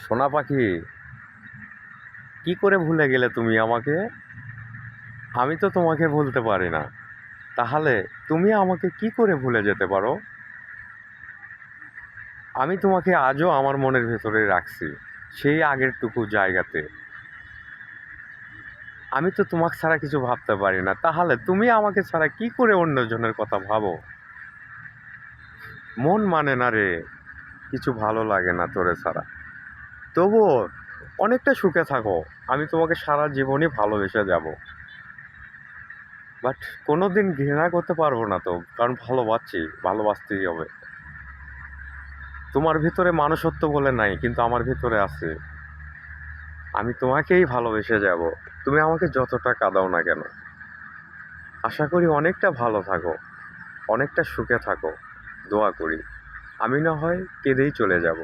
সোনা পাখি, কি করে ভুলে গেলে তুমি আমাকে? আমি তো তোমাকে ভুলতে পারি না। তাহলে তুমি আমাকে কি করে ভুলে যেতে পারো? আমি তোমাকে আজও আমার মনের ভেতরে রাখছি, সেই আগেরটুকু জায়গাতে। আমি তো তোমাকে ছাড়া কিছু ভাবতে পারি না, তাহলে তুমি আমাকে ছাড়া কি করে অন্যজনের কথা ভাবো? মন মানে না রে, কিছু ভালো লাগে না তোরে ছাড়া। তবুও অনেকটা সুখে থাকো, আমি তোমাকে সারা জীবনই ভালোবেসে যাব। বাট কোনোদিন ঘৃণা করতে পারবো না তো, কারণ ভালোবাসছি, ভালোবাসতেই হবে। তোমার ভিতরে মানুষত্ব বলে নাই, কিন্তু আমার ভিতরে আছে। আমি তোমাকেই ভালোবেসে যাব, তুমি আমাকে যতটা কাঁদাও না কেন। আশা করি অনেকটা ভালো থাকো, অনেকটা সুখে থাকো। দোয়া করি। আমি না হয় কেঁদেই চলে যাব।